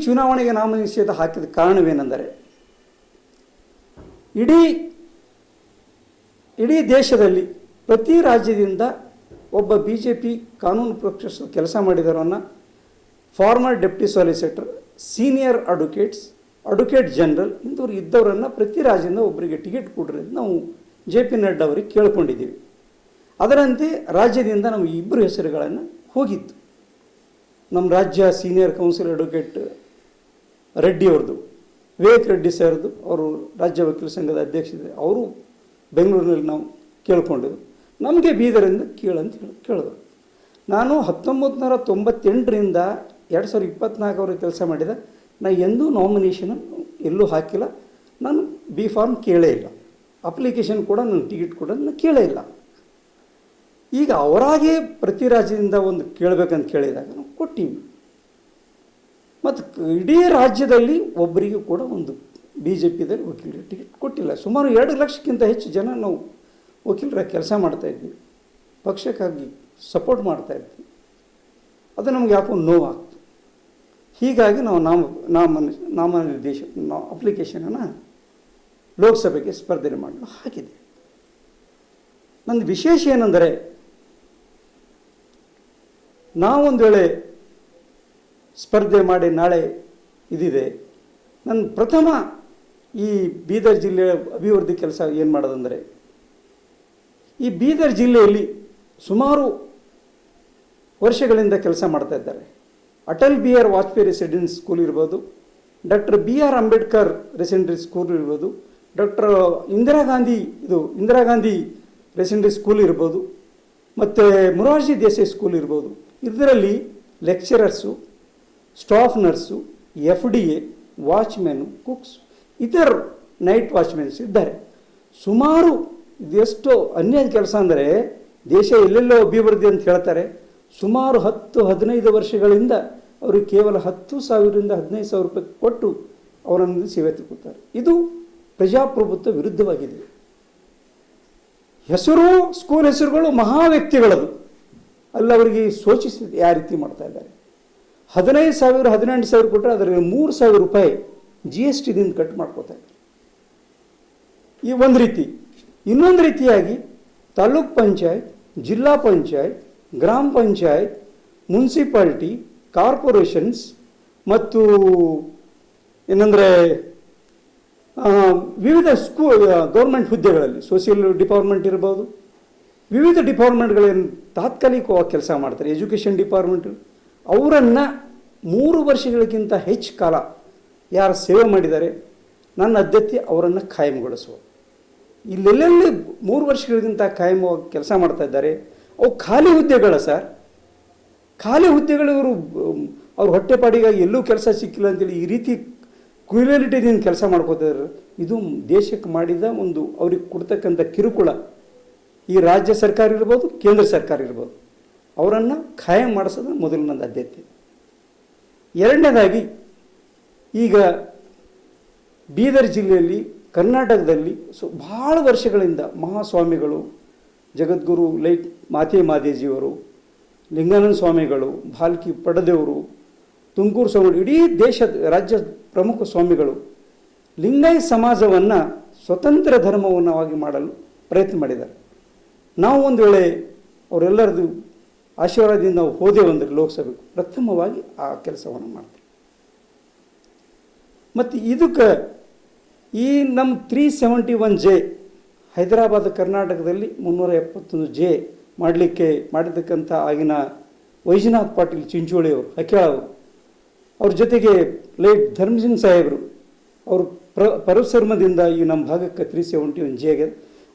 ಚುನಾವಣೆಗೆ ನಾಮನಿಷೇಧ ಹಾಕಿದ ಕಾರಣವೇನೆಂದರೆ ಇಡೀ ದೇಶದಲ್ಲಿ ಪ್ರತಿ ರಾಜ್ಯದಿಂದ ಒಬ್ಬ BJP ಕಾನೂನು ಪಕ್ಷ ಕೆಲಸ ಮಾಡಿದವರನ್ನು farmer deputy solicitor, senior advocate general ಇಂಥವ್ರು ಇದ್ದವರನ್ನು ಪ್ರತಿ ರಾಜ್ಯದಿಂದ ಒಬ್ಬರಿಗೆ ಟಿಕೆಟ್ ಕೊಡ್ರಿ ನಾವು JP ನಡ್ಡಾ ಅವರಿಗೆ ಕೇಳ್ಕೊಂಡಿದ್ದೀವಿ. ಅದರಂತೆ ರಾಜ್ಯದಿಂದ ನಾವು ಇಬ್ಬರು ಹೆಸರುಗಳನ್ನು ಹೋಗಿತ್ತು. ನಮ್ಮ ರಾಜ್ಯ ಸೀನಿಯರ್ ಕೌನ್ಸಿಲ್ ಅಡ್ವೊಕೇಟ್ ರೆಡ್ಡಿ ಅವ್ರದ್ದು, ವಿವೇಕ್ ರೆಡ್ಡಿ ಸರ್ದು, ಅವರು ರಾಜ್ಯ ವಕೀಲ ಸಂಘದ ಅಧ್ಯಕ್ಷರಿದ್ದಾರೆ, ಅವರು ಬೆಂಗಳೂರಿನಲ್ಲಿ ನಾವು ಕೇಳ್ಕೊಂಡಿದ್ದು. ನಮಗೆ ಬೀದರಿಂದ ಕೇಳಂತ ಕೇಳಿದ್ರು. ನಾನು 1998ರಿಂದ 2024 ಕೆಲಸ ಮಾಡಿದ. ನಾನು ಎಂದೂ ನಾಮಿನೇಷನ್ ಎಲ್ಲೂ ಹಾಕಿಲ್ಲ. ನಾನು B ಫಾರ್ಮ್ ಕೇಳೇ ಇಲ್ಲ, ಅಪ್ಲಿಕೇಶನ್ ಕೂಡ ನನ್ನ ಟಿಕೆಟ್ ಕೂಡ ನಾನು ಕೇಳೇ ಇಲ್ಲ. ಈಗ ಅವರಾಗೆ ಪ್ರತಿ ರಾಜ್ಯದಿಂದ ಒಂದು ಕೇಳಬೇಕಂತ ಕೇಳಿದಾಗ ನಾವು ಕೊಟ್ಟಿವಿ. ಮತ್ತು ಇಡೀ ರಾಜ್ಯದಲ್ಲಿ ಒಬ್ಬರಿಗೂ ಕೂಡ ಒಂದು BJPದಲ್ಲಿ ವಕೀಲರ ಟಿಕೆಟ್ ಕೊಟ್ಟಿಲ್ಲ. ಸುಮಾರು 2 ಲಕ್ಷಕ್ಕಿಂತ ಹೆಚ್ಚು ಜನ ನಾವು ವಕೀಲರ ಕೆಲಸ ಮಾಡ್ತಾಯಿದ್ವಿ, ಪಕ್ಷಕ್ಕಾಗಿ ಸಪೋರ್ಟ್ ಮಾಡ್ತಾಯಿದ್ವಿ. ಅದು ನಮ್ಗೆ ಯಾಕೋ ನೋವಾಗ್ತು. ಹೀಗಾಗಿ ನಾವು ನಾಮನಿರ್ದೇಶ ಅಪ್ಲಿಕೇಶನನ್ನು ಲೋಕಸಭೆಗೆ ಸ್ಪರ್ಧೆ ಮಾಡಲು ಹಾಕಿದೆ. ನನ್ನ ವಿಶೇಷ ಏನೆಂದರೆ, ನಾವೊಂದು ವೇಳೆ ಸ್ಪರ್ಧೆ ಮಾಡಿ ನಾಳೆ ಇದಿದೆ, ನನ್ನ ಪ್ರಥಮ ಈ ಬೀದರ್ ಜಿಲ್ಲೆಯ ಅಭಿವೃದ್ಧಿ ಕೆಲಸ ಏನು ಮಾಡೋದಂದರೆ, ಈ ಬೀದರ್ ಜಿಲ್ಲೆಯಲ್ಲಿ ಸುಮಾರು ವರ್ಷಗಳಿಂದ ಕೆಲಸ ಮಾಡ್ತಾ ಇದ್ದಾರೆ. Atal BR Vajpayee residency school ಇರ್ಬೋದು, doctor BR Ambedkar residency school ಇರ್ಬೋದು, doctor Indira Gandhi residency school ಇರ್ಬೋದು, ಮತ್ತು ಮೊರಾರ್ಜಿ ದೇಸಾಯಿ ಸ್ಕೂಲ್ ಇರ್ಬೋದು. ಇದರಲ್ಲಿ lecturers, staff nurse, FDA, watchmen, cooks, ಇತರ ನೈಟ್ ವಾಚ್ಮೆನ್ಸ್ ಇದ್ದಾರೆ. ಸುಮಾರು ಇದೆಷ್ಟು ಅನ್ಯಾಯ ಕೆಲಸ ಅಂದರೆ, ದೇಶ ಎಲ್ಲೆಲ್ಲೋ ಅಭಿವೃದ್ಧಿ ಅಂತ ಹೇಳ್ತಾರೆ. ಸುಮಾರು 10-15 ವರ್ಷಗಳಿಂದ ಅವ್ರಿಗೆ ಕೇವಲ 10,000ರಿಂದ 15,000 ರೂಪಾಯಿ ಕೊಟ್ಟು ಅವರನ್ನು ಸೇವೆ ತಗೊಳ್ತಾರೆ. ಇದು ಪ್ರಜಾಪ್ರಭುತ್ವ ವಿರುದ್ಧವಾಗಿದೆ. ಸ್ಕೂಲ್ ಹೆಸರುಗಳು ಮಹಾ ವ್ಯಕ್ತಿಗಳದು, ಅಲ್ಲಿ ಅವರಿಗೆ ಸೂಚಿಸಿ ಯಾವ ರೀತಿ ಮಾಡ್ತಾ ಇದ್ದಾರೆ. 15,000 18,000 ಕೊಟ್ಟರೆ ಅದರಲ್ಲಿ 3,000 ರೂಪಾಯಿ GSTದಿಂದ ಕಟ್ ಮಾಡ್ಕೋತಾ ಇದ್ದಾರೆ. ಈ ಒಂದು ರೀತಿ. ಇನ್ನೊಂದು ರೀತಿಯಾಗಿ ತಾಲೂಕ್ ಪಂಚಾಯತ್, ಜಿಲ್ಲಾ ಪಂಚಾಯತ್, ಗ್ರಾಮ ಪಂಚಾಯತ್, ಮುನ್ಸಿಪಾಲ್ಟಿ, ಕಾರ್ಪೊರೇಷನ್ಸ್ ಮತ್ತು ಏನಂದರೆ ವಿವಿಧ ಗೌರ್ಮೆಂಟ್ ಹುದ್ದೆಗಳಲ್ಲಿ ಸೋಷಿಯಲ್ ಡಿಪಾರ್ಟ್ಮೆಂಟ್ ಇರ್ಬೋದು, ವಿವಿಧ ಡಿಪಾರ್ಟ್ಮೆಂಟ್ಗಳೇನು ತಾತ್ಕಾಲಿಕವಾಗಿ ಕೆಲಸ ಮಾಡ್ತಾರೆ, ಎಜುಕೇಷನ್ ಡಿಪಾರ್ಟ್ಮೆಂಟ್, ಅವರನ್ನು 3 ವರ್ಷಗಳಿಗಿಂತ ಹೆಚ್ಚು ಕಾಲ ಯಾರು ಸೇವೆ ಮಾಡಿದ್ದಾರೆ ನನ್ನ ಆದ್ಯತೆ ಅವರನ್ನು ಕಾಯಂಗೊಳಿಸುವ. ಇಲ್ಲೆಲ್ಲೆಲ್ಲಿ 3 ವರ್ಷಗಳಿಗಿಂತ ಕಾಯಮವಾಗಿ ಕೆಲಸ ಮಾಡ್ತಾ ಇದ್ದಾರೆ, ಅವು ಖಾಲಿ ಹುದ್ದೆಗಳ ಸರ್, ಖಾಲಿ ಹುದ್ದೆಗಳು. ಅವ್ರ ಹೊಟ್ಟೆಪಾಡಿಗಾಗಿ ಎಲ್ಲೂ ಕೆಲಸ ಸಿಕ್ಕಿಲ್ಲ ಅಂತೇಳಿ ಈ ರೀತಿ ಕ್ರೂಯಲಿಟಿಯಿಂದ ಕೆಲಸ ಮಾಡ್ಕೋತಿದ್ದಾರೆ. ಇದು ದೇಶಕ್ಕೆ ಮಾಡಿದ ಒಂದು ಅವ್ರಿಗೆ ಕೊಡ್ತಕ್ಕಂಥ ಕಿರುಕುಳ. ಈ ರಾಜ್ಯ ಸರ್ಕಾರ ಇರ್ಬೋದು, ಕೇಂದ್ರ ಸರ್ಕಾರ ಇರ್ಬೋದು, ಅವರನ್ನು ಖಾಯಂ ಮಾಡಿಸೋದು ಮೊದಲು ನನ್ನ ಆದ್ಯತೆ. ಎರಡನೇದಾಗಿ, ಈಗ ಬೀದರ್ ಜಿಲ್ಲೆಯಲ್ಲಿ, ಕರ್ನಾಟಕದಲ್ಲಿ ಭಾಳ ವರ್ಷಗಳಿಂದ ಮಹಾಸ್ವಾಮಿಗಳು, ಜಗದ್ಗುರು ಲೈಟ್ ಮಾತೆ ಮಾದೇಜಿಯವರು, ಲಿಂಗಾನಂದ ಸ್ವಾಮಿಗಳು, ಭಾಲ್ಕಿ ಪಡದೇವರು, ತುಮಕೂರು ಸ್ವಾಮಿಗಳು, ಇಡೀ ದೇಶದ ರಾಜ್ಯ ಪ್ರಮುಖ ಸ್ವಾಮಿಗಳು ಲಿಂಗಾಯತ ಸಮಾಜವನ್ನು ಸ್ವತಂತ್ರ ಧರ್ಮವನ್ನಾಗಿ ಮಾಡಲು ಪ್ರಯತ್ನ ಮಾಡಿದ್ದಾರೆ. ನಾವು ಒಂದು ವೇಳೆ ಅವರೆಲ್ಲರದು ಆಶೀರ್ವಾದದಿಂದ ನಾವು ಹೋದೆ ಅಂದರೆ ಲೋಕಸಭೆಗೆ ಪ್ರಥಮವಾಗಿ ಆ ಕೆಲಸವನ್ನು ಮಾಡ್ತೀವಿ. ಮತ್ತು ಇದಕ್ಕೆ ಈ ನಮ್ಮ 371J ಹೈದರಾಬಾದ್ ಕರ್ನಾಟಕದಲ್ಲಿ 371J ಮಾಡಿದ್ದಕ್ಕಂಥ ಆಗಿನ ವೈಜನಾಥ್ ಪಾಟೀಲ್ ಚಿಂಚೋಳಿಯವರು, ಹಕ್ಯಾಳವರು, ಅವ್ರ ಜೊತೆಗೆ ಲೈಟ್ ಧರ್ಮಸಿಂಗ್ ಸಾಹೇಬರು, ಅವರು ಪರಿಶ್ರಮದಿಂದ ಈ ನಮ್ಮ ಭಾಗಕ್ಕೆ 371J ಆಗಿದೆ.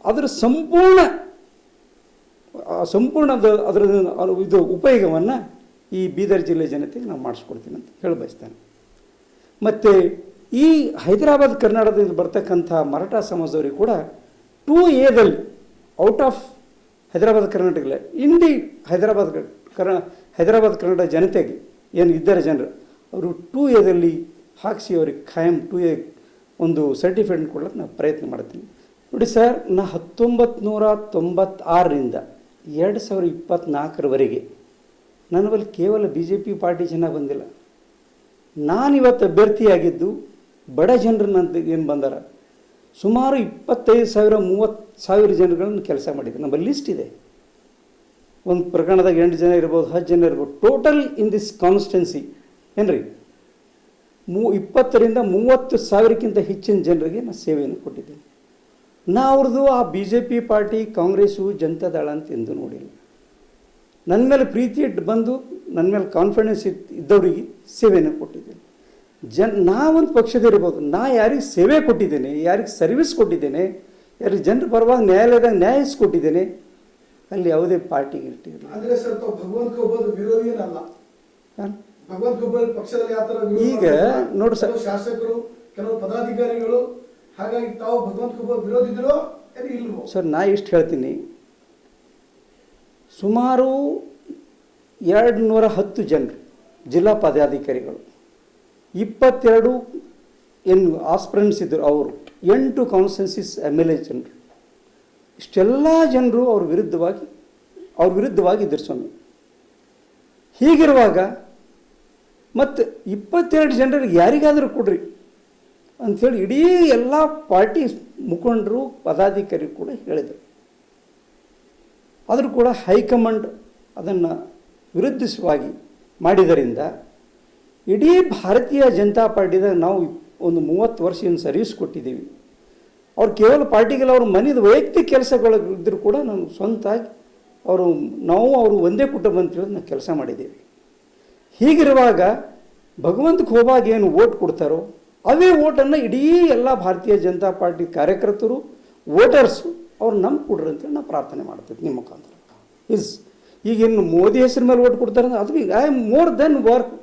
ಅದರ ಸಂಪೂರ್ಣ ಇದು ಉಪಯೋಗವನ್ನು ಈ ಬೀದರ್ ಜಿಲ್ಲೆ ಜನತೆಗೆ ನಾವು ಮಾಡಿಸ್ಕೊಡ್ತೀನಿ ಅಂತ ಹೇಳಿ ಬಯಸ್ತೇನೆ. ಮತ್ತು ಈ ಹೈದರಾಬಾದ್ ಕರ್ನಾಟಕದಿಂದ ಬರ್ತಕ್ಕಂಥ ಮರಾಠ ಸಮಾಜದವರಿಗೆ ಕೂಡ 2Aದಲ್ಲಿ ಔಟ್ ಆಫ್ ಹೈದರಾಬಾದ್ ಕರ್ನಾಟಕ ಇಂಡಿ ಹೈದರಾಬಾದ್ ಕರ್ನಾಟಕ ಜನತೆಗೆ ಏನು ಇದ್ದಾರೆ ಜನರು, ಅವರು 2Aದಲ್ಲಿ ಹಾಕಿಸಿ ಅವ್ರಿಗೆ ಖಾಯಂ 2A ಒಂದು ಸರ್ಟಿಫಿಕೇಟ್ ಕೊಡ್ಲಿಕ್ಕೆ ನಾನು ಪ್ರಯತ್ನ ಮಾಡ್ತೀನಿ. ನೋಡಿ ಸರ್, ನಾ 1996ರಿಂದ 2024ರವರೆಗೆ ನನ್ನ ಬಳಿ ಕೇವಲ BJP ಪಾರ್ಟಿ ಜನ ಬಂದಿಲ್ಲ. ನಾನಿವತ್ತು ಅಭ್ಯರ್ಥಿಯಾಗಿದ್ದು ಬಡ ಜನರನ್ನ ಏನು ಬಂದಾರ ಸುಮಾರು 25,000 30,000 ಜನಗಳನ್ನು ಕೆಲಸ ಮಾಡಿದೆ. ನಮ್ಮ ಲಿಸ್ಟ್ ಇದೆ. ಒಂದು ಪ್ರಕರಣದಾಗ 8 ಜನ ಇರ್ಬೋದು, 10 ಜನ ಇರ್ಬೋದು. ಟೋಟಲ್ ಇನ್ ದಿಸ್ ಕಾನ್ಸ್ಟೆನ್ಸಿ ಏನ್ರಿ 20,000 ರಿಂದ 30,000ಕ್ಕಿಂತ ಹೆಚ್ಚಿನ ಜನರಿಗೆ ನಾನು ಸೇವೆಯನ್ನು ಕೊಟ್ಟಿದ್ದೇನೆ. ನಾ ಅವ್ರದ್ದು ಆ BJP ಪಾರ್ಟಿ, ಕಾಂಗ್ರೆಸ್ಸು, ಜನತಾದಳ ಅಂತ ಎಂದು ನೋಡಿಲ್ಲ. ನನ್ನ ಮೇಲೆ ಪ್ರೀತಿ ಇಟ್ಟು ಬಂದು ನನ್ನ ಮೇಲೆ ಕಾನ್ಫಿಡೆನ್ಸ್ ಇದ್ದವರಿಗೆ ಸೇವೆಯನ್ನು ಕೊಟ್ಟಿದ್ದೇನೆ. ನಾವೊಂದು ಪಕ್ಷದಿರ್ಬೋದು, ನಾ ಯಾರಿಗೆ ಸೇವೆ ಕೊಟ್ಟಿದ್ದೇನೆ, ಯಾರಿಗೆ ಸರ್ವಿಸ್ ಕೊಟ್ಟಿದ್ದೇನೆ, ಯಾರಿಗೆ ಜನರ ಪರವಾಗಿ ನ್ಯಾಯಾಲಯದಾಗ ನ್ಯಾಯಿಸ್ಕೊಟ್ಟಿದ್ದೇನೆ, ಅಲ್ಲಿ ಯಾವುದೇ ಪಾರ್ಟಿಗೆ ಇಟ್ಟಿರಲಿಲ್ಲ. ಅಂದ್ರೆ ಸರ್ ತಾವು ಭಗವಂತ ಒಬ್ಬರು ವಿರೋಧಿ ಏನಲ್ಲ, ಭಗವಂತ ಒಬ್ಬರು ಪಕ್ಷದಲ್ಲಿ ಯಾವ ತರ ಈಗ ನೋಡಿ ಸರ್, ಶಾಸಕರು ಕೆಲವು ಪದಾಧಿಕಾರಿಗಳು, ಹಾಗಾಗಿ ತಾವು ಭಗವಂತ ಒಬ್ಬರು ವಿರೋಧಿದ್ರು ಇಲ್ವೋ ಸರ್? ನಾ ಇಷ್ಟು ಹೇಳ್ತೀನಿ, ಸುಮಾರು 210 ಜನರು ಜಿಲ್ಲಾ ಪದಾಧಿಕಾರಿಗಳು, 22 ಏನು ಆಸ್ಪಿರೆಂಟ್ಸ್ ಇದ್ದರು ಅವರು, 8 ಕಾನ್ಸ್ಟಿಟ್ಯೂನ್ಸೀಸ್ MLA ಜನರು, ಇಷ್ಟೆಲ್ಲ ಜನರು ಅವ್ರ ವಿರುದ್ಧವಾಗಿ ಇದ್ದರು ಸ್ವಾಮಿ. ಹೀಗಿರುವಾಗ ಮತ್ತು 22 ಜನರಿಗೆ ಯಾರಿಗಾದರೂ ಕೊಡ್ರಿ ಅಂಥೇಳಿ ಇಡೀ ಎಲ್ಲ ಪಾರ್ಟಿ ಮುಖಂಡರು ಪದಾಧಿಕಾರಿ ಕೂಡ ಹೇಳಿದರು. ಆದರೂ ಕೂಡ ಹೈಕಮಾಂಡ್ ಅದನ್ನು ವಿರುದ್ಧವಾಗಿ ಮಾಡಿದ್ದರಿಂದ ಇಡೀ ಭಾರತೀಯ ಜನತಾ ಪಾರ್ಟಿದಾಗ ನಾವು ಒಂದು 30 ವರ್ಷ ಏನು ಸರ್ವಿಸ್ ಕೊಟ್ಟಿದ್ದೀವಿ. ಅವ್ರು ಕೇವಲ ಪಾರ್ಟಿಗೆಲ್ಲ ಅವ್ರ ಮನೆಯದು ವೈಯಕ್ತಿಕ ಕೆಲಸಗಳಿದ್ದರೂ ಕೂಡ ನಾನು ಸ್ವಂತಾಗಿ ನಾವು ಅವರು ಒಂದೇ ಕುಟುಂಬ ಅಂತೇಳಿ ನಾವು ಕೆಲಸ ಮಾಡಿದ್ದೀವಿ. ಹೀಗಿರುವಾಗ ಭಗವಂತಕ್ಕೆ ಹೋದಾಗ ಏನು ಓಟ್ ಕೊಡ್ತಾರೋ ಅವೇ ಓಟನ್ನು ಇಡೀ ಎಲ್ಲ ಭಾರತೀಯ ಜನತಾ ಪಾರ್ಟಿ ಕಾರ್ಯಕರ್ತರು, ವೋಟರ್ಸು ಅವ್ರು ನಮ್ಗೆ ಕೊಡ್ರಿ ಅಂತೇಳಿ ನಾವು ಪ್ರಾರ್ಥನೆ ಮಾಡ್ತೀವಿ ನಿಮ್ಮ ಮುಖಾಂತರ. ಈಗೇನು ಮೋದಿ ಹೆಸರು ಮೇಲೆ ಓಟ್ ಕೊಡ್ತಾರೆ ಅಂದ್ರೆ ಅದು I am more than work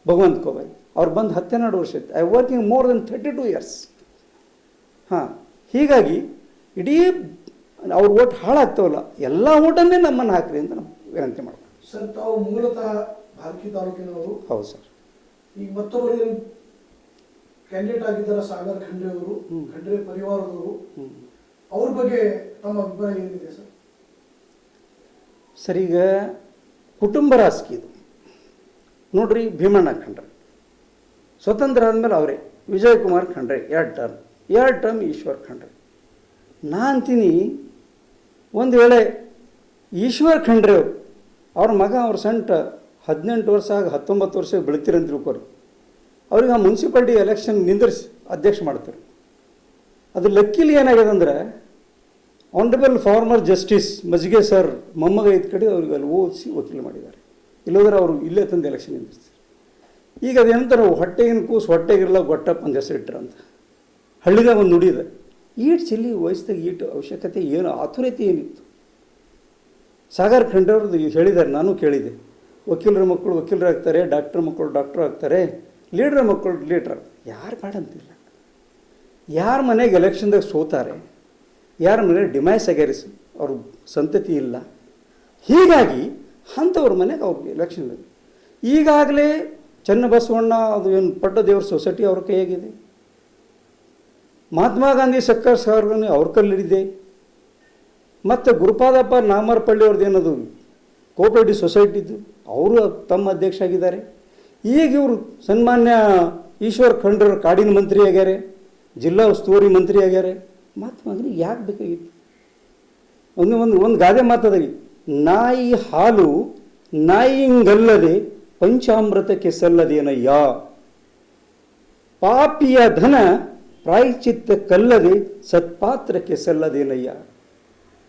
ಭಗವಂತ ಕೋಬಾಯಿ. ಅವ್ರು ಬಂದು 12 ವರ್ಷ ಇತ್ತು. I working more than 32 years. ಹಾಂ, ಹೀಗಾಗಿ ಇಡೀ ಅವ್ರ ಓಟ್ ಹಾಳಾಗ್ತಾವಲ್ಲ, ಎಲ್ಲ ಓಟನ್ನೇ ನಮ್ಮನ್ನು ಹಾಕ್ರಿ ಅಂತ ನಾವು ವಿನಂತಿ ಮಾಡ್ತೀವಿ. ಸರ್, ತಾವು ಮೂಲತಃ ಭಾರತಿ ತಾಲೂಕಿನವರು. ಹೌದು ಸರ್. ಈಗ ಮತ್ತೊಬ್ಬರು ಕ್ಯಾಂಡಿಡೇಟ್ ಆಗಿದ್ದಾರೆ ಸಾಗರ್ ಖಂಡ್ರೆ ಅವರು, ಖಂಡ್ರೆ ಪರಿವಾರದವರು. ಅವ್ರ ಬಗ್ಗೆ ತಮ್ಮ ಅಭಿಪ್ರಾಯ ಏನಿದೆ ಸರ್? ಸರ್, ಈಗ ಕುಟುಂಬ ರಾಜಕೀಯ ಇದು ನೋಡ್ರಿ. ಭೀಮಣ್ಣ ಖಂಡ್ರೆ ಸ್ವತಂತ್ರ ಆದಮೇಲೆ ಅವರೇ, ವಿಜಯಕುಮಾರ್ ಖಂಡ್ರೆ 2 ಟರ್ಮ್ ಈಶ್ವರ್ ಖಂಡ್ರೆ. ನಾ ಅಂತೀನಿ, ಒಂದು ವೇಳೆ ಈಶ್ವರ್ ಖಂಡ್ರೆ ಅವ್ರ ಮಗ ಅವ್ರ ಸಂಟ 18 ವರ್ಷ ಆಗ 19 ವರ್ಷ ಬೆಳಿತೀರಂತ ತಿಳ್ಕೊರಿ, ಅವ್ರಿಗೆ ಆ ಮುನ್ಸಿಪಾಲ್ಟಿ ಎಲೆಕ್ಷನ್ ನಿಂದಿರಿಸಿ ಅಧ್ಯಕ್ಷ ಮಾಡ್ತಾರೆ. ಅದು ಲಕ್ಕಿಲಿ ಏನಾಗಿದೆ ಅಂದ್ರೆ ಆನರಬಲ್ ಫಾರ್ಮರ್ ಜಸ್ಟಿಸ್ ಮಜ್ಗೆ ಸರ್ ಮೊಮ್ಮಗ ಇದ್ದ ಕಡೆ ಅವ್ರಿಗೆ ಅಲ್ಲಿ ಓದಿಸಿ ವಕೀಲ ಮಾಡಿದ್ದಾರೆ. ಇಲ್ಲೋದ್ರೆ ಅವರು ಇಲ್ಲೇ ತಂದು ಎಲೆಕ್ಷನ್ ನಿಂದಿರ್ತಾರೆ. ಈಗ ಅದೇನಂತಾರೆ, ಹೊಟ್ಟೆಗಿನ ಕೂಸು ಹೊಟ್ಟೆಗಿರಲ್ಲ ಗೊಟ್ಟಪ್ಪ ಒಂದು ಹೆಸರು ಇಟ್ಟರು ಅಂತ ಹಳ್ಳಿದಾಗ ಒಂದು ನುಡಿದೆ. ಈಟ್ ಚಿಲ್ಲಿ ವಯಸ್ಸಿದಾಗ ಈಟು ಅವಶ್ಯಕತೆ ಏನು, ಆತುರತೆ ಏನಿತ್ತು? ಸಾಗರ್ ಖಂಡ್ರೆಯವ್ರದ್ದು ಹೇಳಿದ್ದಾರೆ, ನಾನು ಕೇಳಿದೆ. ವಕೀಲರ ಮಕ್ಕಳು ವಕೀಲರಾಗ್ತಾರೆ, ಡಾಕ್ಟರ್ ಮಕ್ಕಳು ಡಾಕ್ಟರ್ ಆಗ್ತಾರೆ, ಲೀಡ್ರ್ ಮಕ್ಕಳು ಲೀಡ್ರ್. ಯಾರು ಮಾಡಂತಿಲ್ಲ. ಯಾರ ಮನೆಗೆ ಎಲೆಕ್ಷನ್ದಾಗ ಸೋತಾರೆ, ಯಾರ ಮನೆಗೆ ಡಿಮ್ಯಾಸ್ ಆಗ್ಯಾರ, ಅವ್ರ ಸಂತತಿ ಇಲ್ಲ. ಹೀಗಾಗಿ ಅಂಥವ್ರ ಮನೆಗೆ ಅವ್ರಿಗೆ ಎಲೆಕ್ಷನ್. ಈಗಾಗಲೇ ಚನ್ನಬಸವಣ್ಣ ಅದು ಏನು ಪಟ್ಟದೇವ್ರ ಸೊಸೈಟಿ ಅವ್ರ ಕೈಯಾಗಿದೆ. ಮಹಾತ್ಮ ಗಾಂಧಿ ಸಕ್ಕರ್ ಸಾಗರ್ಗನೇ ಅವ್ರ ಕಲ್ಲಿದೆ. ಮತ್ತು ಗುರುಪಾದಪ್ಪ ನಾಮರ್ಪಳ್ಳಿ ಅವ್ರದ್ದು ಏನದು ಕೋಆಪರೇಟಿವ್ ಸೊಸೈಟಿದ್ದು ಅವರು ತಮ್ಮ ಅಧ್ಯಕ್ಷ ಆಗಿದ್ದಾರೆ. ಈಗ ಇವರು ಸನ್ಮಾನ್ಯ ಈಶ್ವರ್ ಖಂಡ್ರೆ ಕಾಡಿನ ಮಂತ್ರಿ ಆಗ್ಯಾರೆ, ಜಿಲ್ಲಾ ಉಸ್ತುವಾರಿ ಮಂತ್ರಿ ಆಗ್ಯಾರೆ. ಮಹಾತ್ಮ ಗಾಂಧಿ ಯಾಕೆ ಬೇಕಾಗಿತ್ತು? ಒಂದು ಗಾದೆ ಮಾತದ, ನಾಯಿ ಹಾಲು ನಾಯಿಂಗಲ್ಲದೆ ಪಂಚಾಮೃತಕ್ಕೆ ಸಲ್ಲದೇನಯ್ಯ, ಪಾಪಿಯ ಧನ ಪ್ರಾಯಶ್ಚಿತ್ತ ಕಲ್ಲದೆ ಸತ್ಪಾತ್ರಕ್ಕೆ ಸಲ್ಲದೇನಯ್ಯ.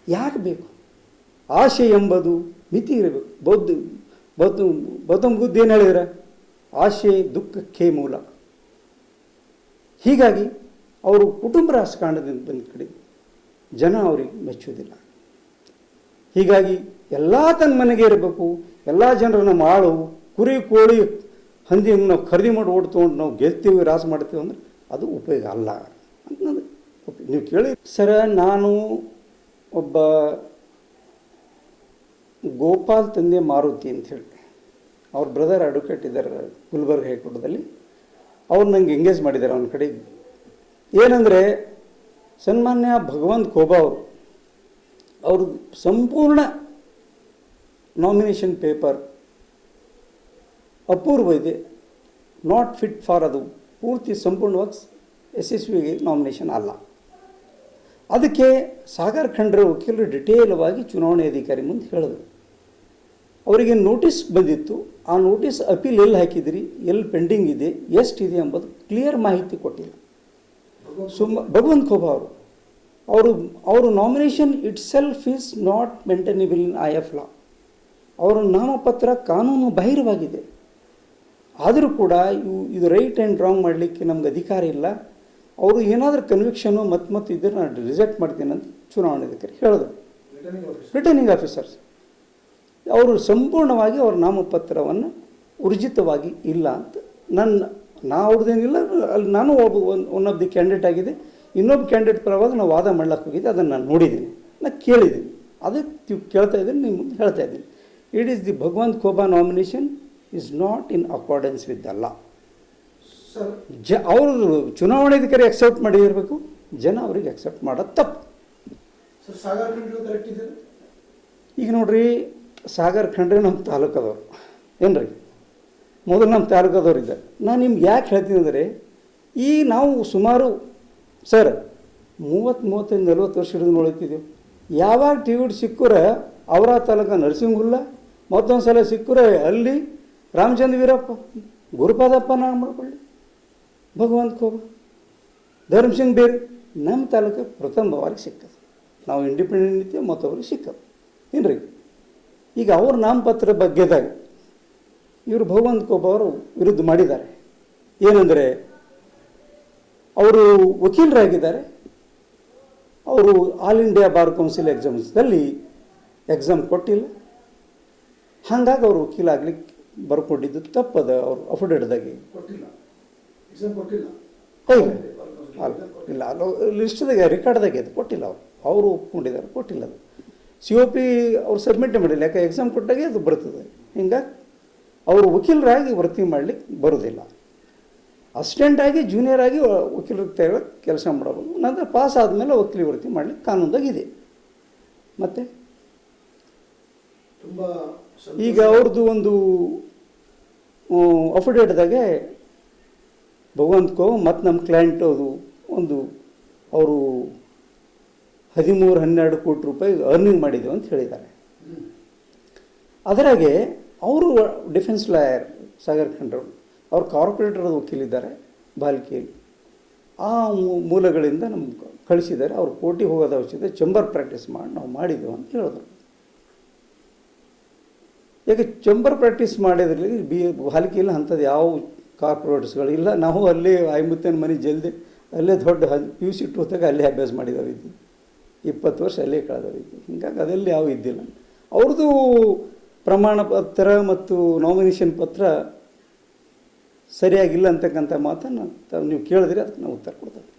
ಯಾಕೆ ಬೇಕು? ಆಶೆ ಎಂಬುದು ಮಿತಿ ಇರಬೇಕು. ಗೌತಮ್ ಬುದ್ಧ ಏನು ಹೇಳಿದ್ರ? ಆಶೆ ದುಃಖಕ್ಕೆ ಮೂಲ. ಹೀಗಾಗಿ ಅವರು ಕುಟುಂಬ ರಾಜಕಾರಣದಿಂದ ಬಂದ ಕಡೆ ಜನ ಅವ್ರಿಗೆ ಮೆಚ್ಚುವುದಿಲ್ಲ. ಹೀಗಾಗಿ ಎಲ್ಲ ತನ್ನ ಮನೆಗೆ ಇರಬೇಕು, ಎಲ್ಲ ಜನರನ್ನು ಮಾಡು, ಕುರಿ ಕೋಳಿ ಹಂದಿಯನ್ನು ನಾವು ಖರೀದಿ ಮಾಡಿ ಓಡ್ ತೊಗೊಂಡು ನಾವು ಗೆಲ್ತೀವಿ, ರಾಸ ಮಾಡ್ತೀವಿ ಅಂದ್ರೆ ಅದು ಉಪಯೋಗ ಅಲ್ಲ ಅಂತ ನೀವು ಕೇಳಿ. ಸರ, ನಾನು ಒಬ್ಬ ಗೋಪಾಲ್ ತಂದೆ ಮಾರುತಿ ಅಂಥೇಳಿ, ಅವ್ರ ಬ್ರದರ್ ಅಡ್ವೊಕೇಟ್ ಇದ್ದಾರೆ ಗುಲ್ಬರ್ಗ ಹೈಕೋರ್ಟ್ದಲ್ಲಿ. ಅವ್ರು ನಂಗೆ ಎಂಗೇಜ್ ಮಾಡಿದ್ದಾರೆ ಅವನ ಕಡೆ. ಏನಂದರೆ, ಸನ್ಮಾನ್ಯ ಭಗವಂತ ಖೋಬಾ ಅವರು ಸಂಪೂರ್ಣ ನಾಮಿನೇಷನ್ ಪೇಪರ್ ಅಪೂರ್ವ ಇದೆ, ನಾಟ್ ಫಿಟ್ ಫಾರ್ ಅದು ಪೂರ್ತಿ ಸಂಪೂರ್ಣವಾಗಿ ಯಶಸ್ವಿಗೆ ನಾಮಿನೇಷನ್ ಅಲ್ಲ. ಅದಕ್ಕೆ ಸಾಗರ್ ಖಂಡ್ರೆ ವಕೀಲರು ಡಿಟೇಲವಾಗಿ ಚುನಾವಣೆ ಅಧಿಕಾರಿ ಮುಂದೆ ಹೇಳಿದ್ರು. ಅವರಿಗೆ ನೋಟಿಸ್ ಬಂದಿತ್ತು, ಆ ನೋಟಿಸ್ ಅಪೀಲ್ ಎಲ್ಲಿ ಹಾಕಿದ್ರಿ, ಎಲ್ಲಿ ಪೆಂಡಿಂಗ್ ಇದೆ, ಎಷ್ಟಿದೆ ಎಂಬುದು ಕ್ಲಿಯರ್ ಮಾಹಿತಿ ಕೊಟ್ಟಿಲ್ಲ. ಭಗವಂತ ಖೋಬಾ ಅವರು nomination itself is not maintainable in I F law. ಅವರ ನಾಮಪತ್ರ ಕಾನೂನು ಬಾಹಿರವಾಗಿದೆ. ಆದರೂ ಕೂಡ ಇದು ರೈಟ್ ಆ್ಯಂಡ್ ರಾಂಗ್ ಮಾಡಲಿಕ್ಕೆ ನಮ್ಗೆ ಅಧಿಕಾರ ಇಲ್ಲ. ಅವರು ಏನಾದರೂ ಕನ್ವಿಕ್ಷನು ಮತ್ತು ಇದ್ರೆ ನಾನು ರಿಜೆಕ್ಟ್ ಮಾಡ್ತೀನಿ ಅಂತ ಚುನಾವಣಾಧಿಕಾರಿ ಹೇಳಿದ್ರು. ರಿಟರ್ನಿಂಗ್ ಆಫೀಸರ್ಸ್ ಅವರು ಸಂಪೂರ್ಣವಾಗಿ ಅವ್ರ ನಾಮಪತ್ರವನ್ನು ಊರ್ಜಿತವಾಗಿ ಇಲ್ಲ ಅಂತ ನಾ ಅವ್ರದ್ದೇನಿಲ್ಲ, ಅಲ್ಲಿ ನಾನು ಒನ್ ಆಫ್ ದಿ ಕ್ಯಾಂಡಿಡೇಟ್ ಆಗಿದೆ. ಇನ್ನೊಬ್ಬ ಕ್ಯಾಂಡಿಡೇಟ್ ಪರವಾಗಿ ನಾವು ವಾದ ಮಾಡ್ಲಿಕ್ಕೆ ಹೋಗಿದ್ದೆ, ಅದನ್ನು ನಾನು ನೋಡಿದ್ದೀನಿ, ನಾನು ಕೇಳಿದ್ದೀನಿ, ಅದಕ್ಕೆ ಕೇಳ್ತಾ ಇದ್ದೀನಿ, ನಿಮ್ಮ ಮುಂದೆ ಹೇಳ್ತಾ ಇದ್ದೀನಿ. It is the Bhagwanth Khuba nomination is not in accordance with the law. ಅವರು ಚುನಾವಣಾಧಿಕಾರಿ ಅಕ್ಸೆಪ್ಟ್ ಮಾಡಿರಬೇಕು, ಜನ ಅವ್ರಿಗೆ ಅಕ್ಸೆಪ್ಟ್ ಮಾಡೋದು ತಪ್ಪು. ಈಗ ನೋಡ್ರಿ, ಸಾಗರ್ ಖಂಡ್ರೆ ನಮ್ಮ ತಾಲೂಕದವ್ರು ಏನ್ರಿ, ಮೊದಲು ನಮ್ಮ ತಾಲೂಕದವ್ರು ಇದ್ದಾರೆ. ನಾನು ನಿಮ್ಗೆ ಯಾಕೆ ಹೇಳ್ತೀನಿ ಅಂದರೆ, ಈ ನಾವು ಸುಮಾರು ಸರ್ 30-40 ವರ್ಷ ಹಿಡಿದು ನೋಡ್ತಿದ್ದೀವಿ. ಯಾವಾಗ ಟಿ ವಿ ಸಿಕ್ಕರೆ ಅವರ ತಾಲೂಕ ನರಸಿಂಹುಲ್ಲ, ಮತ್ತೊಂದು ಸಲ ಸಿಕ್ಕರೆ ಅಲ್ಲಿ ರಾಮಚಂದ್ರ ವೀರಪ್ಪ, ಗುರುಪಾದಪ್ಪ ನಾನು ಮಾಡ್ಕೊಳ್ಳಿ, ಭಗವಂತ ಖೋಬಾ, ಧರ್ಮಸಿಂಗ್ ಬೇರೆ, ನಮ್ಮ ತಾಲೂಕು ಪ್ರಥಮವಾಗಿ ಸಿಕ್ಕದು. ನಾವು ಇಂಡಿಪೆಂಡೆಂಟ್ ಇದ್ದೀವಿ, ಮತ್ತೊಬ್ಬರಿಗೆ ಸಿಕ್ಕದು ಏನ್ರಿ. ಈಗ ಅವ್ರ ನಾಮಪತ್ರ ಬಗ್ಗೆದಾಗ ಇವರು ಭಗವಂತ ಖೋಬಾ ಅವರು ವಿರುದ್ಧ ಮಾಡಿದ್ದಾರೆ. ಏನಂದರೆ, ಅವರು ವಕೀಲರಾಗಿದ್ದಾರೆ, ಅವರು ಆಲ್ ಇಂಡಿಯಾ ಬಾರ್ ಕೌನ್ಸಿಲ್ ಎಕ್ಸಾಮ್ಸ್ದಲ್ಲಿ ಎಕ್ಸಾಮ್ ಕೊಟ್ಟಿಲ್ಲ, ಹಾಗಾಗಿ ಅವರು ವಕೀಲ ಆಗ್ಲಿಕ್ಕೆ ಬರ್ಕೊಂಡಿದ್ದು ತಪ್ಪದ. ಅವರು ಅಫಿಡೇಟ್ದಾಗೆ ಇಲ್ಲ, ಲಿಸ್ಟ್ದಾಗೆ ರೆಕಾರ್ಡ್ದಾಗೆ ಅದು ಕೊಟ್ಟಿಲ್ಲ. ಅವರು ಒಪ್ಕೊಂಡಿದ್ದಾರೆ, ಕೊಟ್ಟಿಲ್ಲ. ಅದು COP ಅವ್ರು ಸಬ್ಮಿಟ್ ಮಾಡಿಲ್ಲ, ಯಾಕೆ ಎಕ್ಸಾಮ್ ಕೊಟ್ಟಾಗೆ ಅದು ಬರ್ತದೆ. ಹಿಂಗಾಗಿ ಅವರು ವಕೀಲರಾಗಿ ವೃತ್ತಿ ಮಾಡಲಿಕ್ಕೆ ಬರೋದಿಲ್ಲ. ಅಸಿಸ್ಟೆಂಟಾಗಿ ಜೂನಿಯರ್ ಆಗಿ ವಕೀಲರ ಕೆಲಸ ಮಾಡಬಹುದು. ನಂತರ ಪಾಸ್ ಆದಮೇಲೆ ವಕೀಲಿ ವೃತ್ತಿ ಮಾಡಲಿಕ್ಕೆ ಕಾನೂನ್ದಾಗಿದೆ. ಮತ್ತು ಈಗ ಅವ್ರದ್ದು ಒಂದು ಅಫಿಡೇಟ್ದಾಗೆ ಭಗವಂತ ಖೋಬಾ ಮತ್ತು ನಮ್ಮ ಕ್ಲೈಂಟ್ ಅದು ಒಂದು ಅವರು 13-12 ಕೋಟಿ ರೂಪಾಯಿ ಅರ್ನಿಂಗ್ ಮಾಡಿದ್ದೇವೆ ಅಂತ ಹೇಳಿದ್ದಾರೆ. ಅದರಾಗೆ ಅವರು ಡಿಫೆನ್ಸ್ ಲಾಯರ್ ಸಾಗರ್ ಖಂಡ್ರೆ ಅವ್ರು ಕಾರ್ಪೊರೇಟರ್ ವಕೀಲಿದ್ದಾರೆ ಬಾಲ್ಕಿಯಲ್ಲಿ. ಆ ಮೂಲಗಳಿಂದ ನಮ್ಗೆ ಕಳಿಸಿದ್ದಾರೆ. ಅವ್ರು ಕೋರ್ಟಿಗೆ ಹೋಗೋದು ಅವಶ್ಯಕತೆ, ಚೇಂಬರ್ ಪ್ರಾಕ್ಟೀಸ್ ಮಾಡಿ ನಾವು ಮಾಡಿದ್ದೆವು ಅಂತ ಹೇಳಿದ್ರು. ಯಾಕೆ ಚೇಂಬರ್ ಪ್ರಾಕ್ಟೀಸ್ ಮಾಡಿದ್ರಲ್ಲಿ ಬಾಲ್ಕಿಯಲ್ಲಿ ಅಂಥದ್ದು ಯಾವ ಕಾರ್ಪೊರೇಟ್ಸ್ಗಳಿಲ್ಲ. ನಾವು ಅಲ್ಲೇ ಆಯ್ಮುತ್ತನ ಮನೆ ಜಲ್ದಿ ಅಲ್ಲೇ ದೊಡ್ಡ PUC ಹೋದಾಗ ಅಲ್ಲೇ ಅಭ್ಯಾಸ ಮಾಡಿದವಿದ್ದು, 20 ವರ್ಷ ಅಲ್ಲೇ ಕಳೆದವಿದ್ದು. ಹಿಂಗಾಗಿ ಅದೆಲ್ಲಿ ಯಾವ ಇದ್ದಿಲ್ಲ. ಅವ್ರದ್ದು ಪ್ರಮಾಣ ಪತ್ರ ಮತ್ತು ನಾಮಿನೇಷನ್ ಪತ್ರ ಸರಿಯಾಗಿಲ್ಲ ಅಂತಕ್ಕಂಥ ಮಾತನ್ನು ನೀವು ಕೇಳಿದ್ರೆ ಅದಕ್ಕೆ ನಾವು ಉತ್ತರ ಕೊಡ್ತೇವೆ.